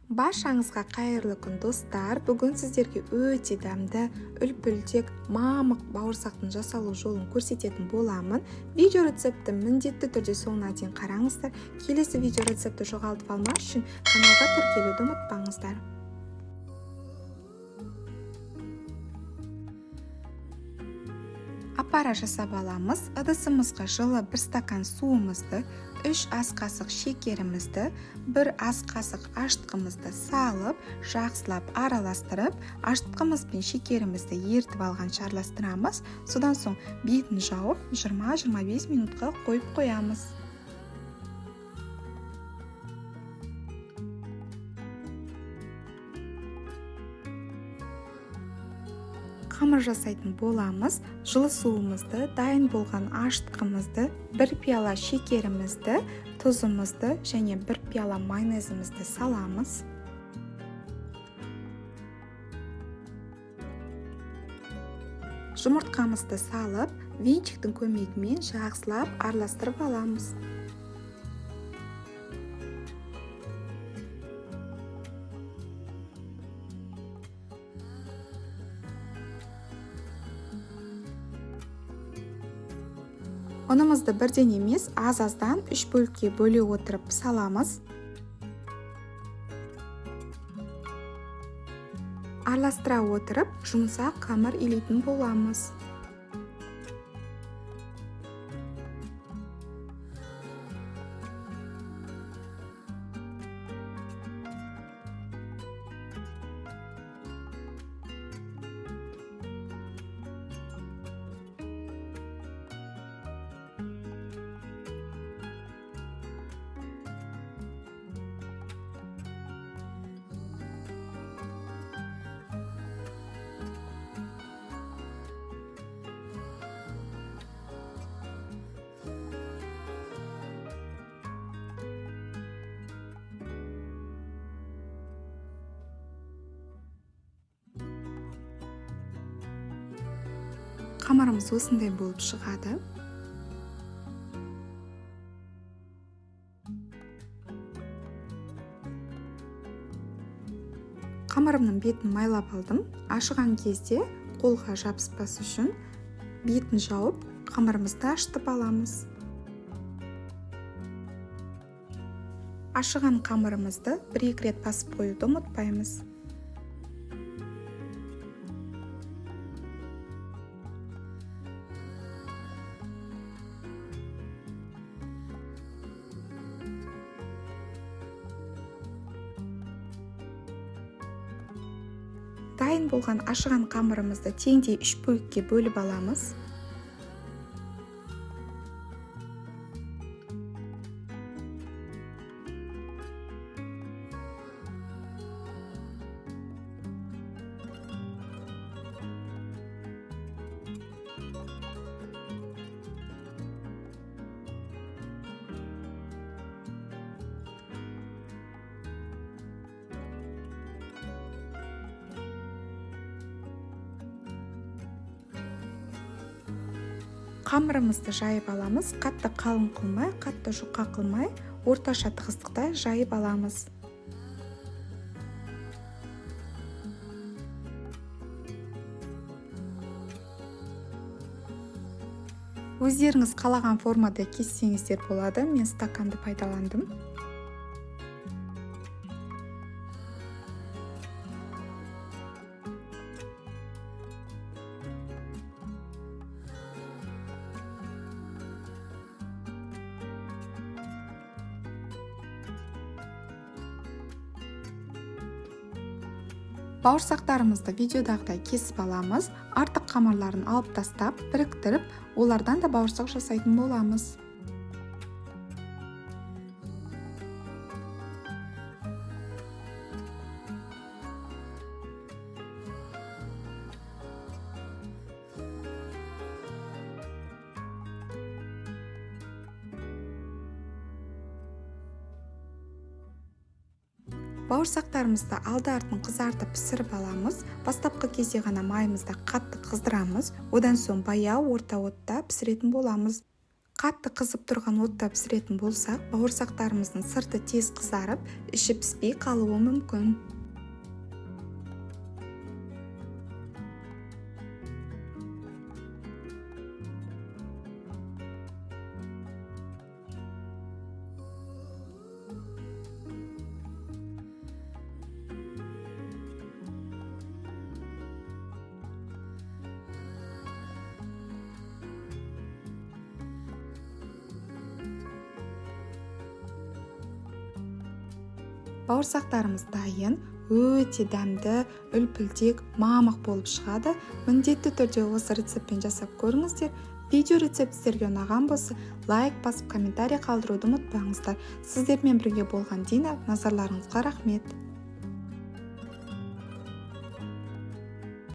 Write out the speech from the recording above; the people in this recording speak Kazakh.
Баршаңызға қайырлы күн достар. Бүгін сіздерге өте дәмді, үлпілдек, мамық бауырсақтың жасалу жолын көрсететін боламын. Видео рецепті міндетті түрде соңына дейін қараңыздар. Келесі видео рецепті жоғалтып алмас үшін каналға тіркелуді ұмытпаңыздар. Аппара жасап аламыз. Ыдысымызға жылы 1 стакан суымызды, 3 ас қасық шекерімізді, 1 ас қасық ашытқымызды салып, жақсылап араластырып, ашытқымыз бен шекерімізді ертіп алғанша араластырамыз. Содан соң бетін жауып 20-25 минутқа қойып қоямыз. Қамыр жасайтын боламыз. Жылы суымызды, дайын болған ашытқымызды, 1 пиала шекерімізді, тұзымызды және 1 пиала майонезімізді саламыз. Жұмыртқамызды салып, венчиктің көмегімен жақсылап араластырып аламыз. Ұнымызды бірден емес, аз-аздан 3 бөлікке бөле отырып саламыз. Араластыра отырып, жұмсақ қамыр илейтін боламыз. Қамырымыз осындай болып шығады. Қамырымның бетін майлап алдым. Ашыған кезде қолға жабыспас үшін бетін жауып, қамырымызды ашытып аламыз. Ашыған қамырымызды 1-2 рет басып қоюды ұмытпаймыз. Дайын болған ашыған қамырымызды теңдей 3 бөлікке бөліп аламыз. Қамырымызды жайып аламыз. Қатты қалың қылмай, қатты жұқа қылмай, орташа тығыздықта жайып аламыз. Өздеріңіз қалаған формада кессеңіздер болады. Мен стаканды пайдаландым. Бауырсақтарымызды видеодағыдай кесіп аламыз. Артық қамырларын алып тастап, біріктіріп, олардан да бауырсақ жасайтын боламыз. Бауырсақтарымызды алды-артын қызартып пісіріп аламыз. Бастапқы кезде ғана майымызды қатты қыздырамыз. Одан соң баяу орта отта пісіретін боламыз. Қатты қызып тұрған отта пісіретін болсақ, бауырсақтарымыздың сырты тез қызарып, іші піспей қалуы мүмкін. Бауырсақтарымыз дайын, өте дәмді, үлпілдек, мамық болып шығады. Міндетті түрде осы рецептпен жасап көріңіздер. Видео рецепт сіздерге ұнаған болса, лайк басып, комментарий қалдыруды ұмытпаңыздар. Сіздермен бірге болған Дина, назарларыңызға рахмет.